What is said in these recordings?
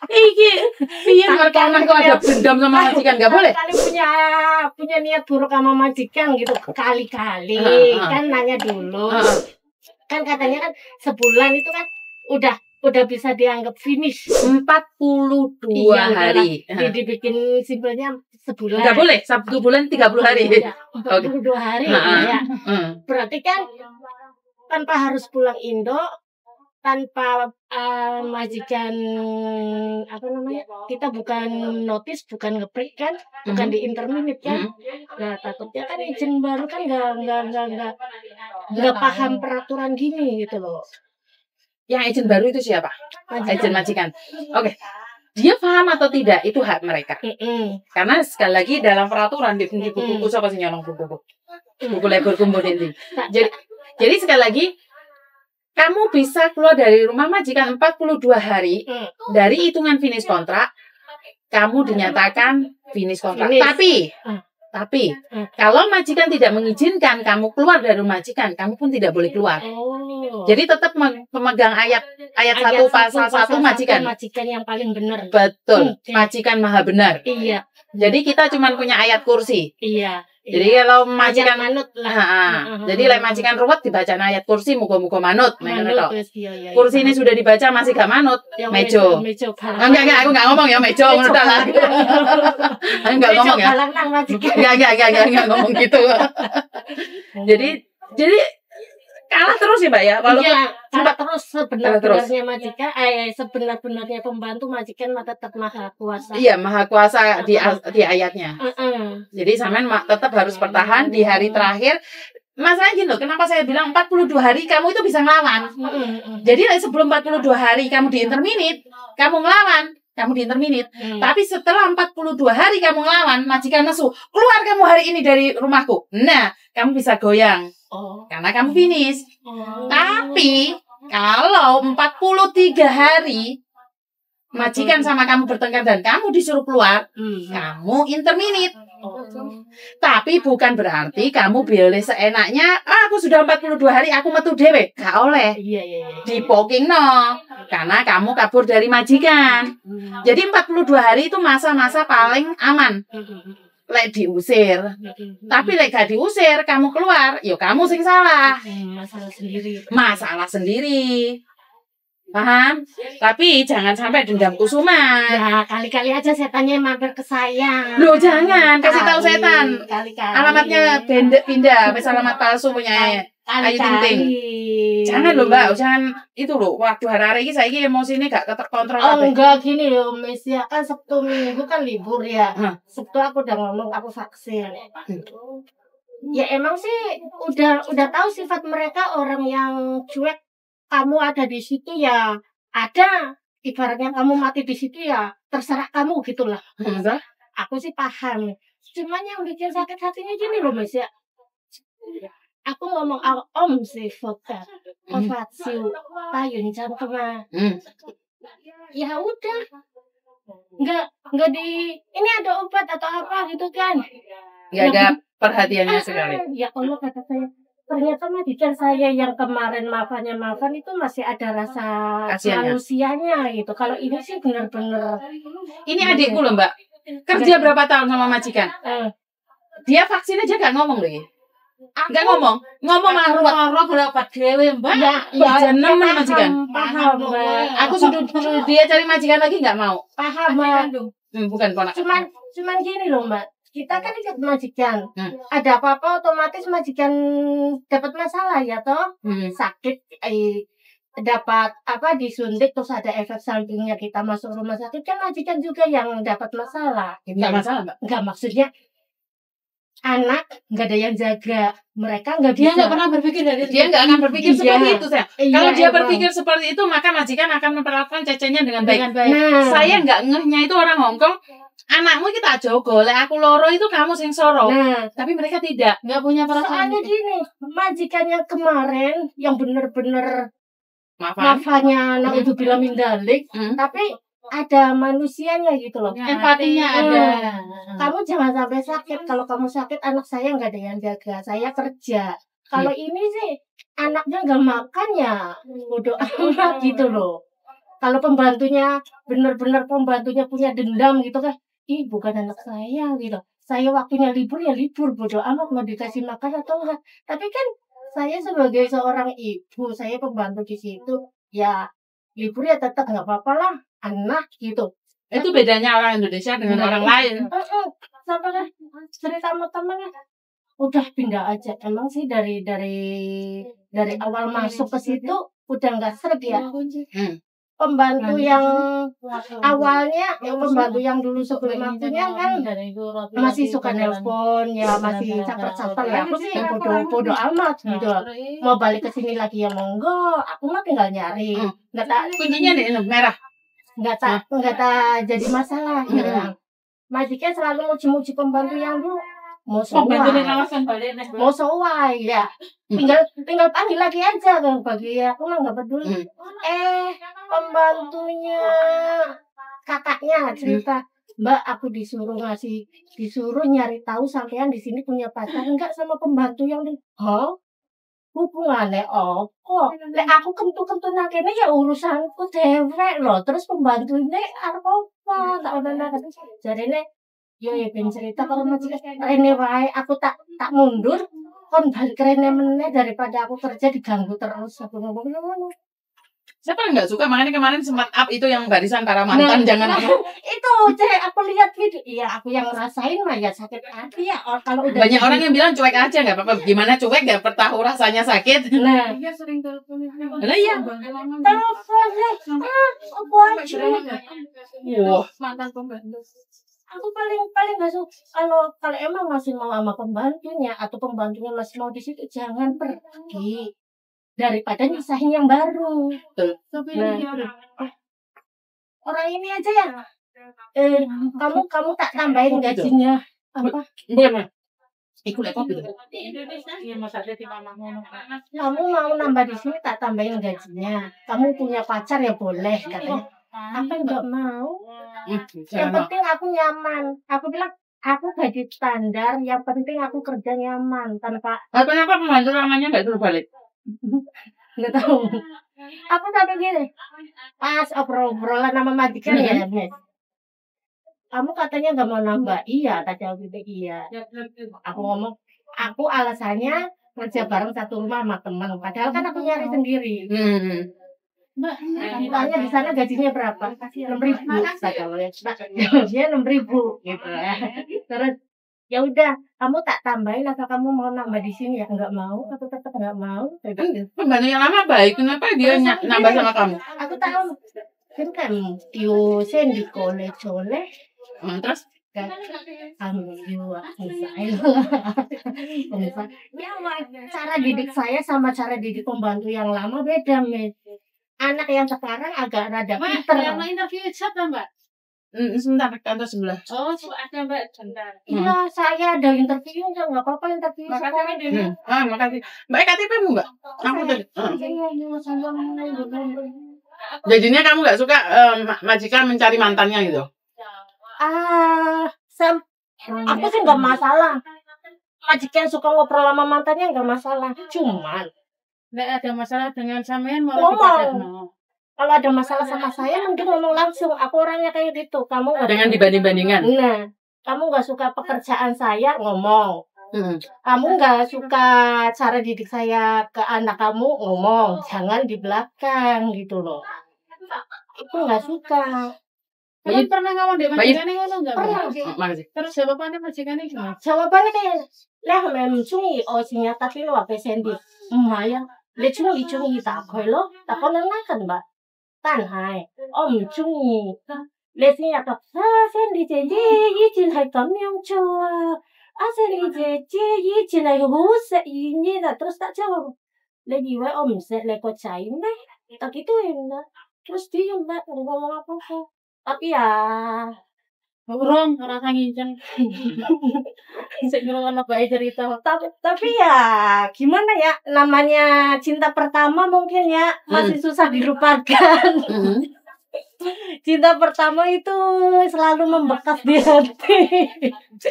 Iki, piye karena kok ada dendam sama majikan nggak boleh? Kali punya niat buruk sama majikan gitu kali-kali kan nanya dulu. Kan katanya kan sebulan itu kan udah bisa dianggap finish 42 hari. Dibikin simpelnya sebulan. Enggak boleh, 1 bulan 30 hari. 42 hari ya. Berarti kan tanpa harus pulang Indo, tanpa majikan apa namanya? Kita bukan notice, bukan nge-break kan, bukan di interminute kan. Nah, takutnya kan izin baru kan enggak paham peraturan gini gitu loh. Yang agent baru itu siapa? Agent majikan. Oke. Dia paham atau tidak itu hak mereka. Karena sekali lagi dalam peraturan di buku siapa sih nyolong buku labor kumpul ini. Jadi sekali lagi kamu bisa keluar dari rumah majikan 42 hari dari hitungan finish kontrak. Kamu dinyatakan finish kontrak. Tapi kalau majikan tidak mengizinkan kamu keluar dari rumah majikan, kamu pun tidak boleh keluar. Jadi tetap memegang ayat 1 pasal 1 majikan. Majikan yang paling benar. Betul. Majikan maha benar. Iya. Jadi kita cuma punya ayat kursi. Iya. Jadi kalau majikan manut lah. Jadi like majikan ruwet dibaca ayat kursi muga-muga manut. Iya. Kursi ini sudah dibaca masih gak manut. Mejo. Enggak, aku enggak ngomong ya mejo ngono ta lah. Enggak ngomong ya. Enggak ngomong gitu. Jadi kalah terus ya, Mbak ya. Kalau kalah terus sebenarnya majikan sebenar-benarnya pembantu majikan tetap maha kuasa. Iya, maha kuasa di ayatnya. Jadi sampean tetap harus bertahan di hari terakhir. Masalahnya gini loh, kenapa saya bilang 42 hari kamu itu bisa ngelawan. Jadi sebelum 42 hari kamu di interminate, kamu ngelawan. Kamu di interminate. Tapi setelah 42 hari kamu ngelawan, majikan nesu, keluar kamu hari ini dari rumahku. Nah, kamu bisa goyang. Karena kamu finish. Tapi kalau 43 hari majikan sama kamu bertengkar dan kamu disuruh keluar, kamu interminate. Tapi bukan berarti kamu boleh seenaknya, aku sudah 42 hari aku metu dewe. Gak oleh. Dipoking no. Karena kamu kabur dari majikan. Jadi 42 hari itu masa-masa paling aman. Lek diusir. Tapi lek gak diusir, kamu keluar, ya kamu sing salah. Masalah sendiri. Paham? Tapi jangan sampai dendam kusuman. Ya, kali-kali aja setannya mampir ke saya. Loh, jangan. Kasih tahu setan. Alamatnya pindah. Alamat palsu punya Ayu Ting Ting. Jangan loh, Mbak. Jangan itu loh. Waktu hari-hari ini saya emosi ini gak terkontrol. Enggak gini loh, Miss. Ya kan Sabtu Minggu kan libur ya. Sabtu aku udah ngomong aku vaksin. Ya emang sih udah tahu sifat mereka orang yang cuek. Kamu ada di situ ya ada, ibaratnya kamu mati di situ ya terserah kamu gitulah. Aku sih paham. Cuman yang bikin sakit hatinya gini loh Mas ya. Aku ngomong om sih vokat, ovatio, payun cangkema. Ya udah, nggak di ini ada obat atau apa gitu kan? Nggak ada perhatiannya sekali. Ya Allah kata saya. Ternyata majikan saya yang kemarin maafan itu masih ada rasa manusianya gitu. Kalau ini sih benar-benar. Ini adikku loh Mbak. Kerja berapa tahun sama majikan? Dia vaksin aja gak ngomong loh ya. Gak ngomong malah ruwet berapa dewe Mbak. Ya jeneng majikan. Paham Mbak. Aku sudah dia cari majikan lagi gak mau. Paham Mbak. Bukan ponak. Cuman gini loh Mbak. Kita kan ikut majikan. Ada apa-apa otomatis majikan dapat masalah ya toh. Sakit dapat apa disuntik terus ada efek sampingnya kita masuk rumah sakit kan majikan juga yang dapat masalah. Enggak masalah, Mbak. Enggak maksudnya anak nggak ada yang jaga, mereka nggak bisa. Dia nggak pernah berpikir dia nggak akan berpikir seperti itu saya. Kalau dia berpikir seperti itu maka majikan akan memperlakukan cecenya dengan baik. Saya nggak ngehnya itu orang Hongkong. Anakmu kita jogo, lek aku loro itu kamu sing soro. Tapi mereka tidak, nggak punya perasaan. Soalnya gini, majikan yang kemarin yang bener-bener maafnya anak itu bilang mindalik, tapi ada manusianya gitu loh. Empatinya ada. Kamu jangan sampai sakit. Kalau kamu sakit, anak saya nggak ada yang jaga. Saya kerja. Kalau ini sih anaknya nggak makan ya, bodoh amat gitu loh. Kalau pembantunya bener-bener pembantunya punya dendam gitu kan, ih bukan anak saya gitu. Saya waktunya libur ya libur, bodo amat mau dikasih makan atau enggak. Tapi kan saya sebagai seorang ibu, saya pembantu di situ, ya libur ya tetap nggak apa-apa lah, anak gitu. Itu bedanya orang Indonesia dengan orang lain. Sama kan cerita sama temennya, udah pindah aja. Emang sih dari awal masuk ke situ udah nggak seret ya. Pembantu yang awalnya, pembantu yang dulu sebelum akunya kan masih suka nelpon, ya masih caper-caper ya. Aku sih bodo amat gitu. Mau balik ke sini lagi ya monggo. Aku mah tinggal nyari. Nggak tak kuncinya di merah. Nggak tak jadi masalah. Ya. Majikan selalu muji-muji pembantu yang dulu. Mau sowai ya, tinggal panggil lagi aja kan bagi aku mah nggak peduli. Pembantunya kakaknya cerita, Mbak aku disuruh nyari tahu sampean di sini punya pacar enggak sama pembantu yang hubungannya lek aku kentu nakene ya urusanku dewek loh, terus pembantunya apa tak ada jarene. Yo ya ben cerita kalau majikan rene wae aku tak mundur kon balik rene meneh daripada aku kerja diganggu terus aku ngomong ngono. Siapa yang nggak suka? Makanya kemarin sempat up itu yang barisan para mantan jangan itu aku lihat video. Iya aku yang ngerasain mah ya sakit hati ya kalau udah banyak orang yang bilang cuek aja nggak apa-apa. Gimana cuek nggak tahu rasanya sakit. Nah iya sering telepon iya telepon aku aja mantan pembantu. Aku paling nggak suka kalau emang masih mau sama pembantunya atau pembantunya masih mau di situ jangan pergi daripada nyisahin yang baru. Orang ini aja ya. Kamu tak tambahin gajinya apa? Ikut kopi. Kamu mau nambah di sini tak tambahin gajinya. Kamu punya pacar ya boleh katanya. Aku nggak mau. Yang penting aku nyaman. Aku bilang aku gaji standar. Yang penting aku kerja nyaman tanpa. Kenapa pembantu lamanya nggak suruh balik? Nggak tahu. Aku sampai gini. Pas obrolan sama majikan ya. Kamu katanya nggak mau nambah. Iya, kata aku gitu iya. Aku ngomong. Aku alasannya kerja bareng satu rumah sama teman. Padahal kan aku nyari sendiri. Mbak, tanya di sana gajinya berapa? 6.000 kata lo ya. Dia 6.000 gitu ya. Terus ya udah, kamu tak tambahin atau kamu mau nambah di sini ya? Enggak mau, aku tetap enggak mau. Pembantu yang lama baik, kenapa dia nambah sama kamu? Aku tahu. Kan tiusen di kole-cole. Terus Alhamdulillah. Ya, cara didik saya sama cara didik pembantu yang lama beda, Met. Anak yang sekarang agak rada pinter. Yang interview siapa, Mbak? Sebentar, kantor sebelah. Oh, ada Mbak, sebentar. Iya, saya ada interview, nggak apa-apa interview. Makasih. Mbak, KTP-mu Mbak? Aku tadi. Jadinya kamu nggak suka majikan mencari mantannya gitu? Aku sih nggak masalah. Majikan suka ngobrol sama mantannya nggak masalah. Cuman nggak ada masalah dengan sampean mau ngomong. Kalau ada masalah sama saya mungkin ngomong langsung. Aku orangnya kayak gitu. Kamu dengan dibanding-bandingan. Nah, kamu nggak suka pekerjaan saya ngomong. Kamu nggak suka cara didik saya ke anak kamu ngomong. Jangan di belakang gitu loh. Aku nggak suka. Kamu pernah ngomong deh majikannya ngono nggak? Pernah. Terus jawabannya majikannya gimana? Jawabannya kayak lah memang osinya tapi lo apa sendi. Ya. Lệ chung ý ta khởi lo ta có năng cần ba tan hai chung ý lệ sinh nhật sen đi chơi ý chín hai cắm nhau cho sen đi chơi ý chín hai hú sẽ ý như là terus tak jawab lệ gì vậy sẽ lệ có cháy đấy tak gituin dah terus dia mbak ngomong apa tapi ya Urung, rasa nginceng. Saya anak baik cerita. Tapi ya gimana ya, namanya cinta pertama mungkin ya masih susah dilupakan. Cinta pertama itu selalu membekas di hati.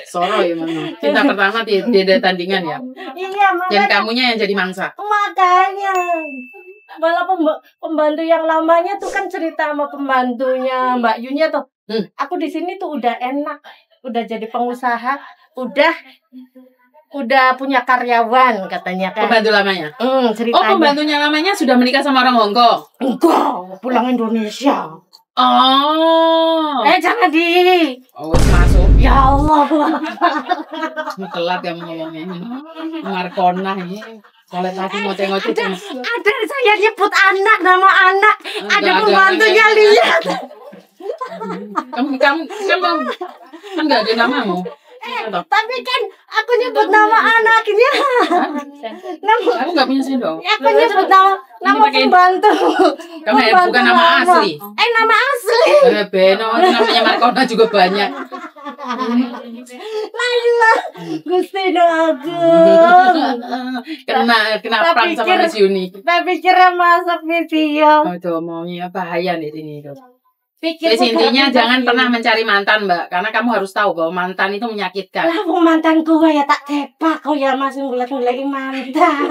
Soro ya memang. Cinta pertama tidak ada tandingan ya. Iya makanya. Dan kamunya yang jadi mangsa. Makanya Malah pembantu yang lamanya tuh kan cerita sama pembantunya Mbak Yunya tuh. Aku di sini tuh udah enak, udah jadi pengusaha, udah punya karyawan katanya kan. Pembantu lamanya. Ceritanya. Oh, pembantunya lamanya sudah menikah sama orang Hongkong. Enggak, pulang Indonesia. Oh. Jangan Oh, masuk. Ya Allah. Telat ya ngomongnya. Markona ini. Kalau tadi ngoceh-ngoceh. Ada saya nyebut nama anak. Ada pembantunya lihat. Kamu kan nggak ada namamu. Tapi kan aku nyebut nama anaknya. Aku nggak punya sendok. Aku nyebut nama pembantu. Kamu bukan nama asli. Nama asli. Beno, namanya Markona juga banyak. Lah, Gusti aku. Kena perang sama Mas Yuni. Saya pikirnya masak video. Aduh, maunya bahaya di sini tuh. Jadi intinya jangan pernah mencari mantan, Mbak, karena kamu harus tahu bahwa mantan itu menyakitkan. Lah, mantan gua ya tak tepak kau ya masih ngulek-ngulek mantan.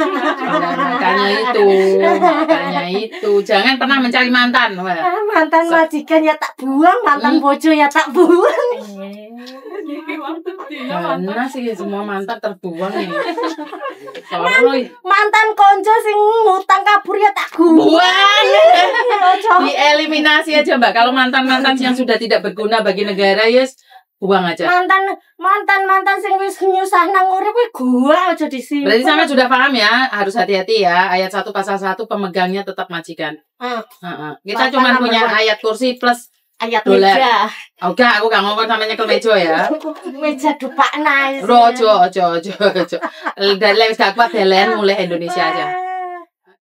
Makanya itu, jangan pernah mencari mantan, Mbak. Mantan majikan ya tak buang, mantan bojo ya tak buang. Karena sih semua mantan terbuang nih. Mantan konco sing ngutang kabur ya tak buang. Dieliminasi aja, Mbak. Kalau mantan-mantan yang sudah tidak berguna bagi negara, yes, buang aja. Mantan sing wis nyusah nang urip kuwi gua aja di sini. Berarti sama sudah paham ya, harus hati-hati ya. Ayat 1 pasal 1 pemegangnya tetap majikan. Kita cuma punya ayat kursi plus ayat meja. Oke, aku gak ngomong sama nyekel meja ya. Meja dupak nice. Rojo. Dan lewis gak kuat Helen mulai Indonesia aja.